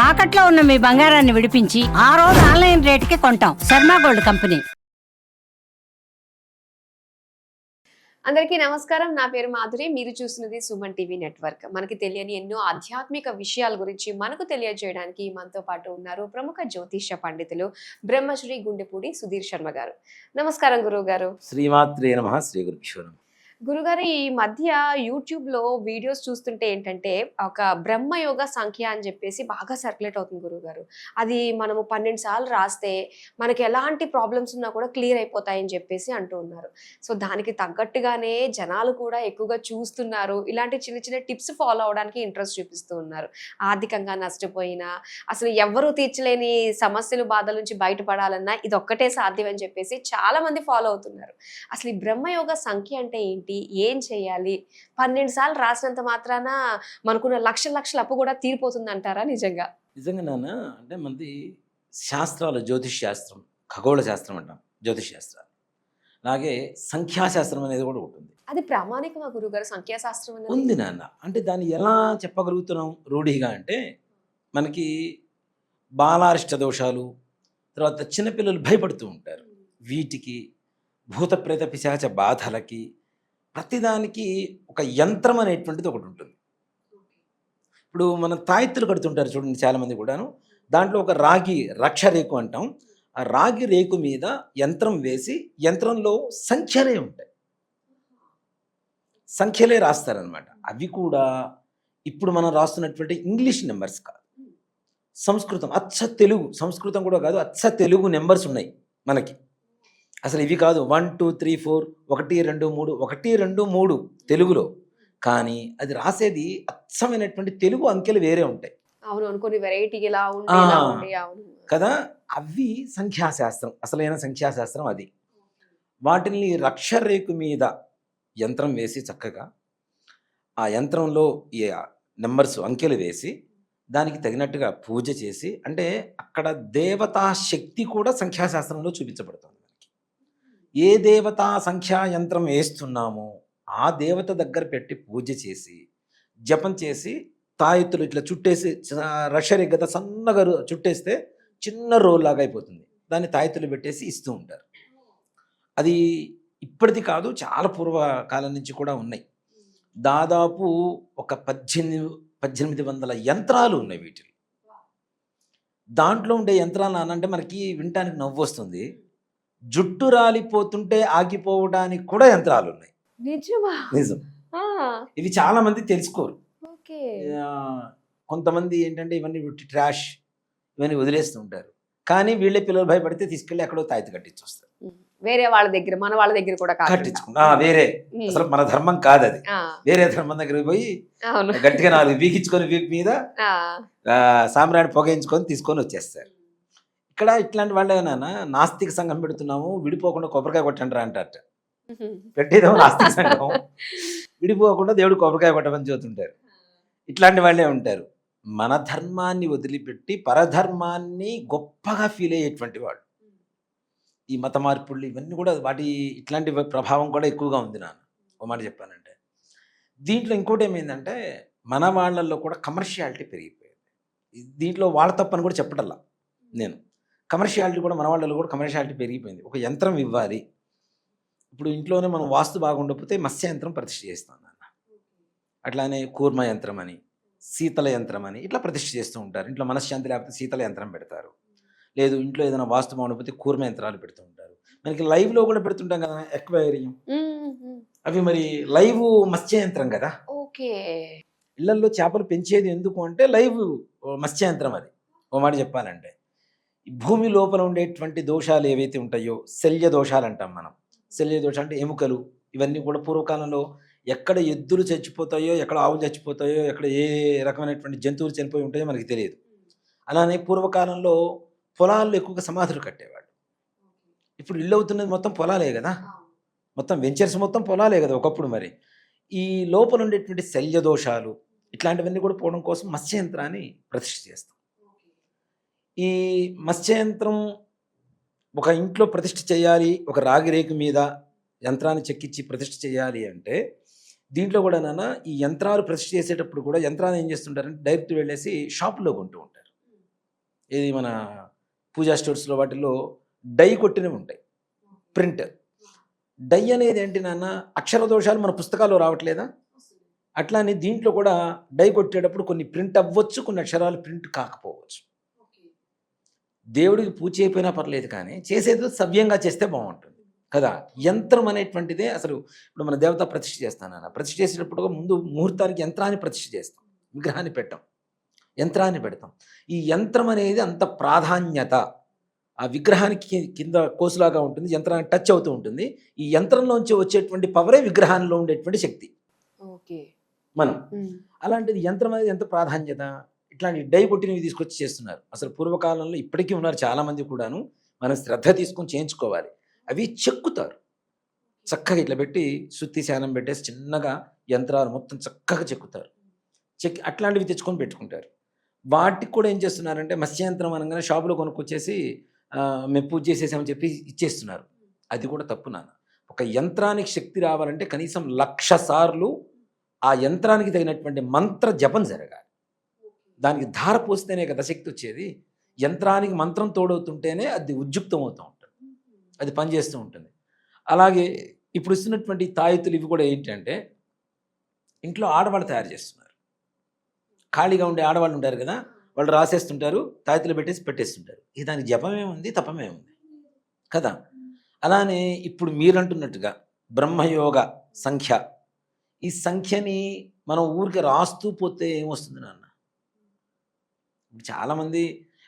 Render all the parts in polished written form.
తాకట్లో ఉన్న మీ బంగారాన్ని విడిపించి ఆ రోజు ఆన్లైన్ రేటుకి కొంటాం. Sharma gold company. అందరికీ నమస్కారం. నా పేరు మాధురి. మీరు చూస్తున్నది సుమన్ టీవీ నెట్వర్క్. మనకి తెలియని ఎన్నో ఆధ్యాత్మిక విషయాల గురించి మనకు తెలియజేయడానికి మనతో పాటు ఉన్నారు ప్రముఖ జ్యోతిష్య పండితులు బ్రహ్మశ్రీ గుండెపూడి సుధీర్ శర్మ గారు. నమస్కారం గురువు గారు. శ్రీమాత్రే నమః. శ్రీ గురుభ్యో నమః. గురుగారు, ఈ మధ్య యూట్యూబ్ లో వీడియోస్ చూస్తుంటే ఏంటంటే ఒక బ్రహ్మయోగ సంఖ్య అని చెప్పేసి బాగా సర్క్యులేట్ అవుతుంది గురుగారు. అది మనము 12 సార్లు రాస్తే మనకి ఎలాంటి ప్రాబ్లమ్స్ ఉన్నా కూడా క్లియర్ అయిపోతాయని చెప్పేసి అంటూ ఉన్నారు. సో దానికి తగ్గట్టుగానే జనాలు కూడా ఎక్కువగా చూస్తున్నారు. ఇలాంటి చిన్న చిన్న టిప్స్ ఫాలో అవడానికి ఇంట్రెస్ట్ చూపిస్తూ ఉన్నారు. ఆర్థికంగా నష్టపోయినా, అసలు ఎవ్వరూ తీర్చలేని సమస్యలు బాధల నుంచి బయటపడాలన్నా ఇది ఒక్కటే సాధ్యం అని చెప్పేసి చాలా మంది ఫాలో అవుతున్నారు. అసలు ఈ బ్రహ్మయోగ సంఖ్య అంటే ఏంటి, ఏం చేయాలి? 12 సార్లు రాసినంత మాత్రాన మనకున్న లక్షల అప్పు కూడా తీరిపోతుంది అంటారా? నిజంగా నాన్న, అంటే మనది శాస్త్రాలు, జ్యోతిష్ శాస్త్రం, ఖగోళ శాస్త్రం అంటాం, జ్యోతిష్ శాస్త్రాలు. అలాగే సంఖ్యాశాస్త్రం అనేది కూడా ఉంటుంది. అది ప్రామాణికమా గురుగారు? సంఖ్యాశాస్త్రం అనేది ఉంది నాన్న. అంటే దాన్ని ఎలా చెప్పగలుగుతున్నాం రూఢిగా అంటే, మనకి బాలారిష్ట దోషాలు, తర్వాత చిన్నపిల్లలు భయపడుతూ ఉంటారు. వీటికి, భూత ప్రేత పిశాచ బాధలకి, ప్రతిదానికి ఒక యంత్రం అనేటువంటిది ఒకటి ఉంటుంది. ఇప్పుడు మనం తాయెత్తులు కడుతుంటారు చూడండి చాలామంది కూడాను. దాంట్లో ఒక రాగి రక్షరేకు అంటాం. ఆ రాగి రేకు మీద యంత్రం వేసి యంత్రంలో సంఖ్యలే ఉంటాయి, సంఖ్యలే రాస్తారనమాట. అవి కూడా ఇప్పుడు మనం రాస్తున్నటువంటి ఇంగ్లీష్ నెంబర్స్ కాదు, సంస్కృతం, అచ్చ తెలుగు. సంస్కృతం కూడా కాదు, అచ్చ తెలుగు నెంబర్స్ ఉన్నాయి మనకి. అసలు ఇవి కాదు 1 2 3 4 1 2 3 1 2 3 తెలుగులో. కానీ అది రాసేది అచ్చమైనటువంటి తెలుగు అంకెలు వేరే ఉంటాయి. అవును, కొన్ని వెరైటీ ఇలా కదా. అవి సంఖ్యాశాస్త్రం, అసలైన సంఖ్యాశాస్త్రం అది. వాటిని రక్షరేకు మీద యంత్రం వేసి చక్కగా ఆ యంత్రంలో ఈ నెంబర్స్ అంకెలు వేసి దానికి తగినట్టుగా పూజ చేసి, అంటే అక్కడ దేవతా శక్తి కూడా సంఖ్యాశాస్త్రంలో చూపించబడుతుంది. ఏ దేవతా సంఖ్యా యంత్రం వేస్తున్నామో ఆ దేవత దగ్గర పెట్టి పూజ చేసి జపం చేసి తాయెత్తులు ఇట్లా చుట్టేసి, రక్షరేఖ సన్నగా చుట్టేస్తే చిన్న రోల్ లాగా అయిపోతుంది. దాన్ని తాయెత్తులు పెట్టేసి ఇస్తూ ఉంటారు. అది ఇప్పటిది కాదు, చాలా పూర్వకాలం నుంచి కూడా ఉన్నాయి. దాదాపు ఒక 1800 యంత్రాలు ఉన్నాయి వీటిలో. దాంట్లో ఉండే యంత్రాలు అంటే మనకి వినటానికి నవ్వు వస్తుంది. జుట్టు రాలిపోతుంటే ఆగిపోవడానికి కూడా యంత్రాలు ఉన్నాయి. నిజం. ఇవి చాలా మంది తెలుసుకోరు. కొంతమంది ఏంటంటే ఇవన్నీ ట్రాష్, ఇవన్నీ వదిలేస్తూ ఉంటారు. కానీ వీళ్ళే పిల్లలు భయపడితే తీసుకెళ్ళి ఎక్కడో తాయితీ కట్టించి వస్తారు. వేరే వాళ్ళ దగ్గర, మన వాళ్ళ దగ్గర కూడా కట్టించుకుంటా. వేరే అసలు మన ధర్మం కాదు అది. వేరే ధర్మం దగ్గరికి పోయి గట్టిగా 4 వీకించుకొని వీక్ మీద సామ్రాణి పొగయించుకొని తీసుకొని వచ్చేస్తారు. ఇక్కడ ఇట్లాంటి వాళ్ళే నాస్తిక సంఘం పెడుతున్నాము, విడిపోకుండా కొబ్బరికాయ కొట్టండి రా అంటారట. పెట్టేదేమో నాస్తిక సంఘం, విడిపోకుండా దేవుడు కొబ్బరికాయ కొట్టమని చెబుతుంటారు. ఇట్లాంటి వాళ్ళే ఉంటారు. మన ధర్మాన్ని వదిలిపెట్టి పరధర్మాన్ని గొప్పగా ఫీల్ అయ్యేటువంటి వాళ్ళు. ఈ మత మార్పులు ఇవన్నీ కూడా వాటి ఇట్లాంటి ప్రభావం కూడా ఎక్కువగా ఉంది. నాన్న ఒక మాట చెప్పానంటే, దీంట్లో ఇంకోటి ఏమైందంటే మన వాళ్ళల్లో కూడా కమర్షియాలిటీ పెరిగిపోయింది. దీంట్లో వాళ్ళ తప్పని కూడా చెప్పటల్లా నేను. కమర్షియాలిటీ కూడా మన వాళ్ళలో కూడా కమర్షియాలిటీ పెరిగిపోయింది. ఒక యంత్రం ఇవ్వాలి. ఇప్పుడు ఇంట్లోనే మనం వాస్తు బాగుండకపోతే మత్స్య యంత్రం ప్రతిష్ఠ చేస్తాం నాన్న. అట్లానే కూర్మ యంత్రం అని, శీతల యంత్రం అని ఇట్లా ప్రతిష్ఠ చేస్తూ ఉంటారు. ఇంట్లో మనశ్శాంతి లేకపోతే శీతల యంత్రం పెడతారు. లేదు ఇంట్లో ఏదైనా వాస్తు బాగుండకపోతే కూర్మ యంత్రాలు పెడుతూ ఉంటారు. మనకి లైవ్లో కూడా పెడుతుంటాం కదా ఎక్వేరియం, అవి మరి లైవ్ మత్స్య యంత్రం కదా. ఇళ్లల్లో చేపలు పెంచేది ఎందుకు అంటే లైవ్ మత్స్య యంత్రం. అది ఓ మాట చెప్పాలంటే, భూమి లోపల ఉండేటువంటి దోషాలు ఏవైతే ఉంటాయో శల్య దోషాలు అంటాం మనం. శల్య దోషాలు అంటే ఎముకలు, ఇవన్నీ కూడా పూర్వకాలంలో ఎక్కడ ఎద్దులు చచ్చిపోతాయో, ఎక్కడ ఆవులు చచ్చిపోతాయో, ఎక్కడ ఏ రకమైనటువంటి జంతువులు చనిపోయి ఉంటాయో మనకి తెలియదు. అలానే పూర్వకాలంలో పొలాల్లో ఎక్కువగా సమాధులు కట్టేవాడు. ఇప్పుడు ఇల్లు అవుతున్నది మొత్తం పొలాలే కదా, మొత్తం వెంచర్స్ మొత్తం పొలాలే కదా ఒకప్పుడు. మరి ఈ లోపల ఉండేటువంటి శల్య దోషాలు ఇట్లాంటివన్నీ కూడా పోవడం కోసం మత్స్యయంత్రాన్ని ప్రతిష్ఠ చేస్తాం. ఈ మత్స్యయంత్రం ఒక ఇంట్లో ప్రతిష్ఠ చేయాలి, ఒక రాగి రేకు మీద యంత్రాన్ని చెక్కించి ప్రతిష్ఠ చేయాలి అంటే దీంట్లో కూడా నాన్న ఈ యంత్రాలు ప్రతిష్ఠ చేసేటప్పుడు కూడా యంత్రాన్ని ఏం చేస్తుంటారంటే డైరెక్ట్ వెళ్ళేసి షాపులో కొంటూ ఉంటారు. ఇది మన పూజా స్టోర్స్లో వాటిల్లో డై కొట్టినవి ఉంటాయి, ప్రింట్. డై అనేది ఏంటి నాన్న, అక్షర దోషాలు మన పుస్తకాల్లో రావట్లేదా, అట్లానే దీంట్లో కూడా డై కొట్టేటప్పుడు కొన్ని ప్రింట్ అవ్వచ్చు, కొన్ని అక్షరాలు ప్రింట్ కాకపోవచ్చు. దేవుడికి పూజ అయిపోయినా పర్లేదు, కానీ చేసేది సవ్యంగా చేస్తే బాగుంటుంది కదా. యంత్రం అనేటువంటిదే అసలు ఇప్పుడు మన దేవత ప్రతిష్ఠ చేస్తానన్న, ప్రతిష్ఠ చేసేటప్పుడు ముందు ముహూర్తానికి యంత్రాన్ని ప్రతిష్ఠ చేస్తాం, విగ్రహాన్ని పెట్టాం, యంత్రాన్ని పెడతాం. ఈ యంత్రం అనేది అంత ప్రాధాన్యత, ఆ విగ్రహానికి కింద కోసులాగా ఉంటుంది, యంత్రానికి టచ్ అవుతూ ఉంటుంది. ఈ యంత్రంలోంచి వచ్చేటువంటి పవరే విగ్రహాల్లో ఉండేటువంటి శక్తి. ఓకే, మనం అలాంటిది యంత్రం అనేది ఎంత ప్రాధాన్యత, ఇట్లాంటి డై కొట్టినవి తీసుకొచ్చి చేస్తున్నారు. అసలు పూర్వకాలంలో ఇప్పటికీ ఉన్నారు చాలామంది కూడాను, మనం శ్రద్ధ తీసుకొని చేయించుకోవాలి. అవి చెక్కుతారు చక్కగా, ఇట్లా పెట్టి శుద్ధి శానం పెట్టేసి చిన్నగా యంత్రాలు మొత్తం చక్కగా చెక్కుతారు. చెక్కి అట్లాంటివి తెచ్చుకొని పెట్టుకుంటారు. వాటికి కూడా ఏం చేస్తున్నారంటే మత్స్యంత్రం అనగానే షాపులో కొనుక్కొచ్చేసి మేము పూజ చేసేసామని చెప్పి ఇచ్చేస్తున్నారు. అది కూడా తప్పు నాన్న. ఒక యంత్రానికి శక్తి రావాలంటే కనీసం 1,00,000 సార్లు ఆ యంత్రానికి తగినటువంటి మంత్ర జపం జరగాలి. దానికి ధార పోస్తేనే కదా శక్తి వచ్చేది. యంత్రానికి మంత్రం తోడవుతుంటేనే అది ఉద్యుక్తం అవుతూ ఉంటుంది, అది పనిచేస్తూ ఉంటుంది. అలాగే ఇప్పుడు ఇస్తున్నటువంటి తాయెత్తులు ఇవి కూడా ఏంటంటే ఇంట్లో ఆడవాళ్ళు తయారు చేస్తున్నారు. ఖాళీగా ఉండే ఆడవాళ్ళు ఉంటారు కదా, వాళ్ళు రాసేస్తుంటారు, తాయెత్తులు పెట్టేస్తుంటారు. ఇది దానికి జపమేముంది, తపమేముంది కదా. అలానే ఇప్పుడు మీరంటున్నట్టుగా బ్రహ్మయోగ సంఖ్య, ఈ సంఖ్యని మనం ఊరికి రాస్తూ పోతే ఏమొస్తుంది నాన్న. చాలామంది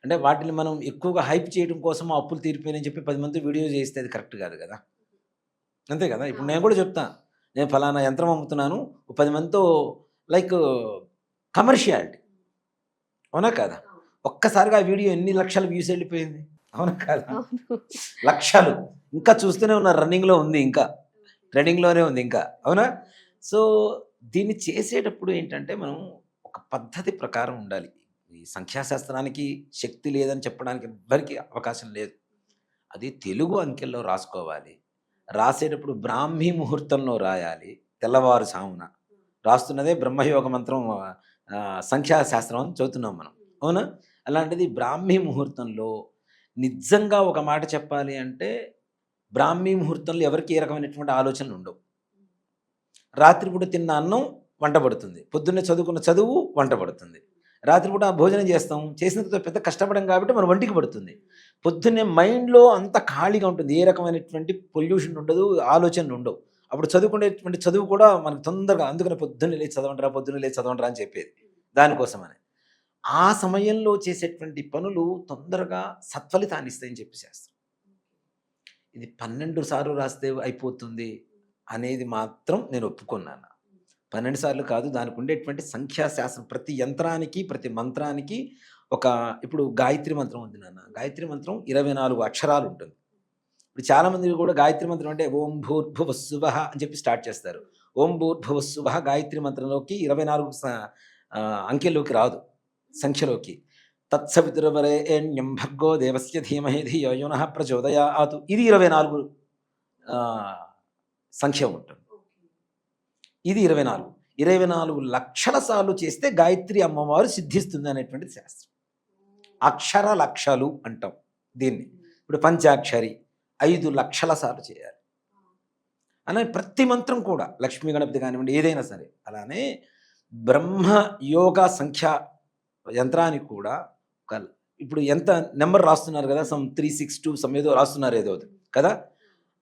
అంటే వాటిని మనం ఎక్కువగా హైప్ చేయడం కోసం అప్పులు తీరిపోయినని చెప్పి 10 మంది వీడియో చేస్తే అది కరెక్ట్ కాదు కదా, అంతే కదా. ఇప్పుడు నేను కూడా చెప్తా, నేను ఫలానా యంత్రం అమ్ముతున్నాను, 10 మందితో లైక్ కమర్షియాలిటీ, అవునా కాదా. ఒక్కసారిగా ఆ వీడియో ఎన్ని లక్షల వ్యూస్ వెళ్ళిపోయింది, అవునా కాదా. లక్షలు ఇంకా చూస్తూనే ఉన్నారు, రన్నింగ్లో ఉంది, ఇంకా ట్రెండింగ్లోనే ఉంది ఇంకా, అవునా. సో దీన్ని చేసేటప్పుడు ఏంటంటే మనం ఒక పద్ధతి ప్రకారం ఉండాలి. ఈ సంఖ్యాశాస్త్రానికి శక్తి లేదని చెప్పడానికి ఎవ్వరికీ అవకాశం లేదు. అది తెలుగు అంకెల్లో రాసుకోవాలి. రాసేటప్పుడు బ్రాహ్మీ ముహూర్తంలో రాయాలి, తెల్లవారు సామున. రాస్తున్నదే బ్రహ్మయోగ మంత్రం, సంఖ్యాశాస్త్రం అని చదువుతున్నాం మనం, అవునా. అలాంటిది బ్రాహ్మీ ముహూర్తంలో నిజంగా ఒక మాట చెప్పాలి అంటే బ్రాహ్మీ ముహూర్తంలో ఎవరికి ఏ రకమైనటువంటి ఆలోచనలు ఉండవు. రాత్రిపూట తిన్న అన్నం వంట పడుతుంది, పొద్దున్నే చదువుకున్న చదువు వంట పడుతుంది, రాత్రిపూట భోజనం చేస్తాం, చేసిన తర్వాత పెద్ద కష్టపడం కాబట్టి మన వంటికి పడుతుంది. పొద్దున్నే మైండ్లో అంత ఖాళీగా ఉంటుంది, ఏ రకమైనటువంటి పొల్యూషన్ ఉండదు, ఆలోచనలు ఉండవు. అప్పుడు చదువుకునేటువంటి చదువు కూడా మనకు తొందరగా, అందుకని పొద్దున్నే లేచి చదవంటారా అని చెప్పేది దానికోసమని. ఆ సమయంలో చేసేటువంటి పనులు తొందరగా సత్ఫలితాన్ని ఇస్తాయని చెప్పి చేస్తాం. ఇది 12 సార్లు రాస్తే అయిపోతుంది అనేది మాత్రం నేను ఒప్పుకున్నాను. 12 సార్లు కాదు, దానికి ఉండేటువంటి సంఖ్యాశాస్త్రం, ప్రతి యంత్రానికి ప్రతి మంత్రానికి ఇప్పుడు గాయత్రి మంత్రం ఉంది నాన్న. గాయత్రి మంత్రం 24 అక్షరాలు ఉంటుంది. ఇప్పుడు చాలామంది కూడా గాయత్రి మంత్రం అంటే ఓం భూర్భువస్సువః అని చెప్పి స్టార్ట్ చేస్తారు. ఓం భూర్భువస్సువః గాయత్రి మంత్రంలోకి 24 అంకెల్లోకి రాదు, సంఖ్యలోకి. తత్సవితుర్వరేణ్యం భర్గో దేవస్య ధీమహి ధియో యో నః ప్రచోదయాత్, ఇది 24 సంఖ్య ఉంటుంది. ఇది 24 లక్షల సార్లు చేస్తే గాయత్రి అమ్మవారు సిద్ధిస్తుంది అనేటువంటి శాస్త్రం. అక్షర లక్షలు అంటాం దీన్ని. ఇప్పుడు పంచాక్షరి 5 లక్షల సార్లు చేయాలి. అలానే ప్రతి మంత్రం కూడా లక్ష్మీ గణపతి కానివ్వండి ఏదైనా సరే. అలానే బ్రహ్మ యోగ సంఖ్య యంత్రానికి కూడా ఇప్పుడు ఎంత నెంబర్ రాస్తున్నారు కదా, 362 ఏదో రాస్తున్నారు ఏదో కదా,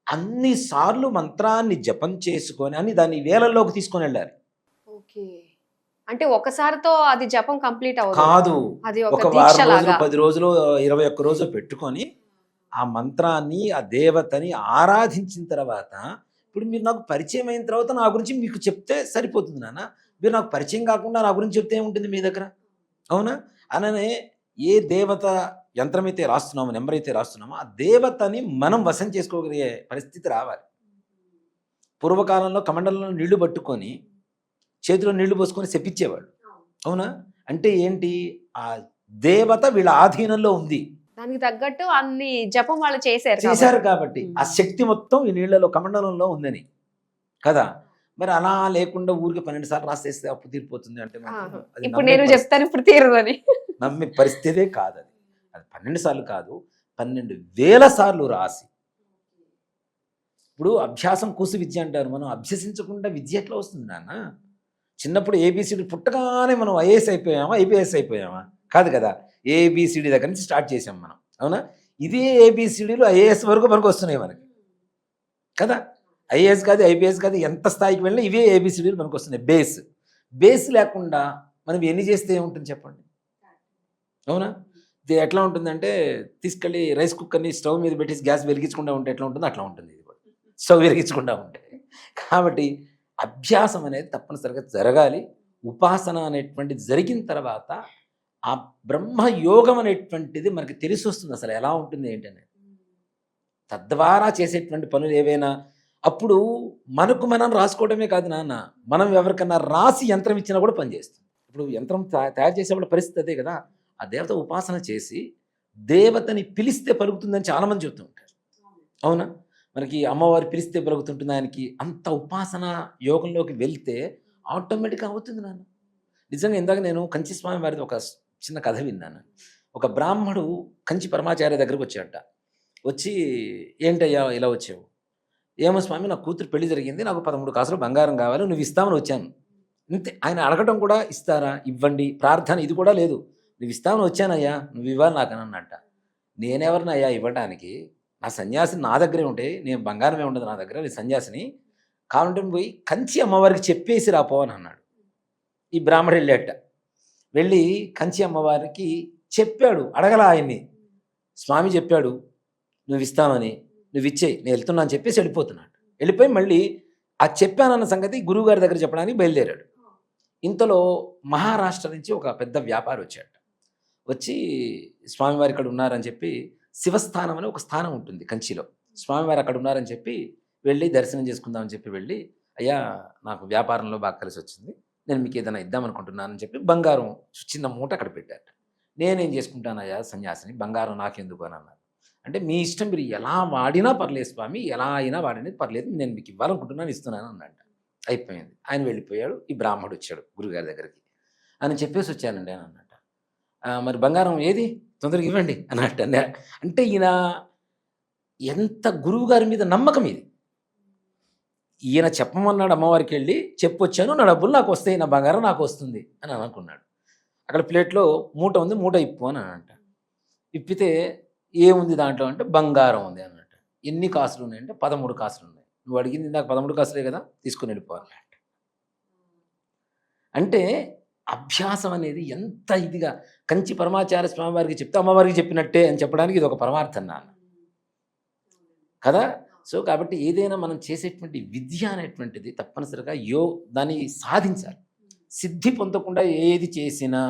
అన్ని సార్లు మంత్రాన్ని జపం చేసుకొని అని దాన్ని వేలల్లోకి తీసుకొని వెళ్ళాలి. ఓకే, అంటే ఒకసారితో అది జపం కంప్లీట్ కాదు, అది ఒక వారం రోజులు 10 రోజులు 21 రోజులు పెట్టుకొని ఆ మంత్రాన్ని ఆ దేవతని ఆరాధించిన తర్వాత, ఇప్పుడు మీరు నాకు పరిచయం అయిన తర్వాత నా గురించి మీకు చెప్తే సరిపోతుంది నాన్న. మీరు నాకు పరిచయం కాకుండా నా గురించి చెప్తే ఏముంటుంది మీ దగ్గర, అవునా. అలానే ఏ దేవత యంత్రం అయితే రాస్తున్నామో, నెంబర్ అయితే రాస్తున్నామో, ఆ దేవతని మనం వశం చేసుకోగలిగే పరిస్థితి రావాలి. పూర్వకాలంలో కమండలంలో నీళ్లు పట్టుకొని చేతిలో నీళ్లు పోసుకొని శపించేవాళ్ళు, అవునా. అంటే ఏంటి, ఆ దేవత వీళ్ళ ఆధీనంలో ఉంది, దానికి తగ్గట్టు అన్ని జపం వాళ్ళు చేశారు కాబట్టి ఆ శక్తి మొత్తం ఈ నీళ్లలో కమండలంలో ఉందని కదా. మరి అలా లేకుండా ఊరికి 12 సార్లు రాసేస్తే అప్పు తీరిపోతుంది అంటే ఇప్పుడు నేను చెప్తాను ఇప్పుడు తీరదని నమ్మే పరిస్థితే కాదు అది. అది 12 సార్లు కాదు, 12,000 సార్లు రాసి. ఇప్పుడు అభ్యాసం కూసు విద్య అంటారు. మనం అభ్యసించకుండా విద్య ఎట్లా వస్తుంది నాన్న? చిన్నప్పుడు ఏబిసిడి పుట్టగానే మనం ఐఏఎస్ అయిపోయామా, ఐపీఎస్ అయిపోయామా? కాదు కదా. ఏబిసిడి దగ్గర నుంచి స్టార్ట్ చేసాం మనం, అవునా? ఇదే ఏబిసిడీలు ఐఏఎస్ వరకు మనకు వస్తున్నాయి మనకి కదా. ఐఏఎస్ కాదు, ఐపీఎస్ కాదు, ఎంత స్థాయికి వెళ్ళినా ఇవే ఏబిసిడీలు మనకు వస్తున్నాయి. బేస్ లేకుండా మనం ఎన్ని చేస్తే ఏముంటుంది చెప్పండి, అవునా? ఇది ఎట్లా ఉంటుందంటే తీసుకెళ్ళి రైస్ కుక్కర్ని స్టవ్ మీద పెట్టేసి గ్యాస్ వెలిగించకుండా ఉంటే ఎట్లా ఉంటుందో అట్లా ఉంటుంది ఇది కూడా, స్టవ్ వెలిగించకుండా ఉంటే. కాబట్టి అభ్యాసం అనేది తప్పనిసరిగా జరగాలి. ఉపాసన అనేటువంటిది జరిగిన తర్వాత ఆ బ్రహ్మయోగం అనేటువంటిది మనకి తెలిసి వస్తుంది అసలు ఎలా ఉంటుంది ఏంటనేది. తద్వారా చేసేటువంటి పనులు ఏవైనా అప్పుడు మనకు మనం రాసుకోవడమే కాదు నాన్న, మనం ఎవరికన్నా రాసి యంత్రం ఇచ్చినా కూడా పనిచేస్తుంది. ఇప్పుడు యంత్రం తయారు చేసేవాళ్ళ పరిస్థితి అదే కదా. ఆ దేవత ఉపాసన చేసి దేవతని పిలిస్తే పలుకుతుందని చాలామంది చెబుతూ ఉంటారు, అవునా? మనకి అమ్మవారు పిలిస్తే పలుకుతుంటుంది. ఆయనకి అంత ఉపాసన యోగంలోకి వెళ్తే ఆటోమేటిక్గా అవుతుంది నాన్న. నిజంగా ఇందాక నేను కంచి స్వామి వారిది ఒక చిన్న కథ విన్నాను. ఒక బ్రాహ్మడు కంచి పరమాచార్య దగ్గరకు వచ్చాడట. వచ్చి ఏంటయ్యా ఇలా వచ్చావు? ఏమో స్వామి, నా కూతురు పెళ్లి జరిగింది, నాకు 13 కాసులు బంగారం కావాలి, నువ్వు ఇస్తామని వచ్చాను. అంతే. ఆయన అడగటం కూడా ఇస్తారా, ఇవ్వండి, ప్రార్థన ఇది కూడా లేదు. నువ్వు ఇస్తామని వచ్చానయ్యా, నువ్వు ఇవ్వాలి నాకు అని అన్నట్ట. నేనెవరినయ్యా ఇవ్వడానికి? నా సన్యాసిని నా దగ్గరే ఉంటే, నేను బంగారమే ఉండదు నా దగ్గర, నేను సన్యాసిని. కావాలంటే పోయి కంచి అమ్మవారికి చెప్పేసి రాపో అని అన్నాడు. ఈ బ్రాహ్మడు వెళ్ళాట. వెళ్ళి కంచి అమ్మవారికి చెప్పాడు, అడగల ఆయన్ని. స్వామి చెప్పాడు నువ్వు ఇస్తామని, నువ్వు ఇచ్చేయి, నేను వెళ్తున్నా అని చెప్పేసి వెళ్ళిపోతున్నాడు. వెళ్ళిపోయి మళ్ళీ ఆ చెప్పానన్న సంగతి గురువుగారి దగ్గర చెప్పడానికి బయలుదేరాడు. ఇంతలో మహారాష్ట్ర నుంచి ఒక పెద్ద వ్యాపారి వచ్చాడు. వచ్చి స్వామివారి ఇక్కడ ఉన్నారని చెప్పి, శివస్థానం అని ఒక స్థానం ఉంటుంది కంచిలో, స్వామివారు అక్కడ ఉన్నారని చెప్పి వెళ్ళి దర్శనం చేసుకుందామని చెప్పి వెళ్ళి, అయ్యా నాకు వ్యాపారంలో బాగా కలిసి వచ్చింది, నేను మీకు ఏదైనా ఇద్దామనుకుంటున్నానని చెప్పి బంగారం చిన్న మూట అక్కడ పెట్టారు. నేనేం చేసుకుంటానయ్యా సన్యాసిని, బంగారం నాకెందుకు అని అన్నారు. అంటే మీ ఇష్టం, మీరు ఎలా వాడినా పర్లేదు స్వామి, ఎలా అయినా వాడినది పర్లేదు, నేను మీకు ఇవ్వాలనుకుంటున్నాను, ఇస్తున్నాను అన్నట్ట. అయిపోయింది. ఆయన వెళ్ళిపోయాడు. ఈ బ్రాహ్మడు వచ్చాడు గురుగారి దగ్గరికి. అని చెప్పేసి వచ్చానండి అని అన్నట్ట. మరి బంగారం ఏది, తొందరగా ఇవ్వండి అన్నట్టు. అంటే ఈయన ఎంత గురువు గారి మీద నమ్మకం ఇది. ఈయన చెప్పమన్నాడు అమ్మవారికి వెళ్ళి చెప్పొచ్చాను, నా డబ్బులు నాకు వస్తాయి, నా బంగారం నాకు వస్తుంది అని అనుకున్నాడు. అక్కడ ప్లేట్లో మూట ఉంది, మూట ఇప్పు అని అంట. ఇప్పితే ఏముంది దాంట్లో అంటే బంగారం ఉంది అన్నట్టు. ఎన్ని కాసులు ఉన్నాయంటే 13 కాసులు ఉన్నాయి. నువ్వు అడిగింది నాకు 13 కాసులే కదా, తీసుకుని వెళ్ళిపోవాలి. అంటే అభ్యాసం అనేది ఎంత ఇదిగా కంచి పరమాచార్య స్వామి వారికి చెప్తే అమ్మవారికి చెప్పినట్టే అని చెప్పడానికి ఇది ఒక పరమార్థం నాన్న కదా. సో కాబట్టి ఏదైనా మనం చేసేటువంటి విద్య అనేటువంటిది తప్పనిసరిగా దాన్ని సాధించాలి. సిద్ధి పొందకుండా ఏది చేసినా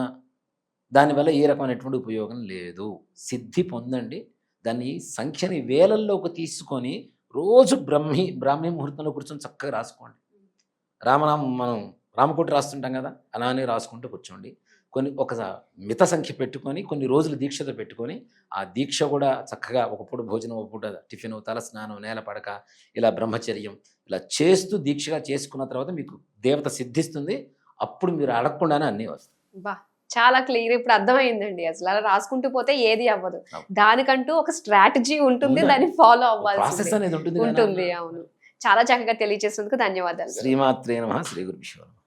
దానివల్ల ఏ రకమైనటువంటి ఉపయోగం లేదు. సిద్ధి పొందండి, దాన్ని సంఖ్యని వేలల్లోకి తీసుకొని రోజు బ్రాహ్మీ ముహూర్తంలో కూర్చొని చక్కగా రాసుకోండి. రామనామం మనం రామకోటి రాస్తుంటాం కదా, అలానే రాసుకుంటూ కూర్చోండి. ఒక మిత సంఖ్య పెట్టుకొని కొన్ని రోజులు దీక్షతో పెట్టుకొని ఆ దీక్ష కూడా చక్కగా ఒక పూట భోజనం, ఒక పూట టిఫిన్, తల స్నానం, నేల పడక, ఇలా బ్రహ్మచర్యం ఇలా చేస్తూ దీక్షగా చేసుకున్న తర్వాత మీకు దేవత సిద్ధిస్తుంది. అప్పుడు మీరు అడగకుండానే అన్నీ వస్తాయి. బా, చాలా క్లియర్ ఇప్పుడు అర్థమైందండి. అసలు అలా రాసుకుంటూ పోతే ఏది అవ్వదు, దానికంటూ ఒక స్ట్రాటజీ ఉంటుంది, దాన్ని ఫాలో అవ్వాలి అనేది ఉంటుంది. అవును, చాలా చక్కగా తెలియజేసినందుకు ధన్యవాదాలు. శ్రీమాత్రే నమః. శ్రీ గురుభ్యో నమః.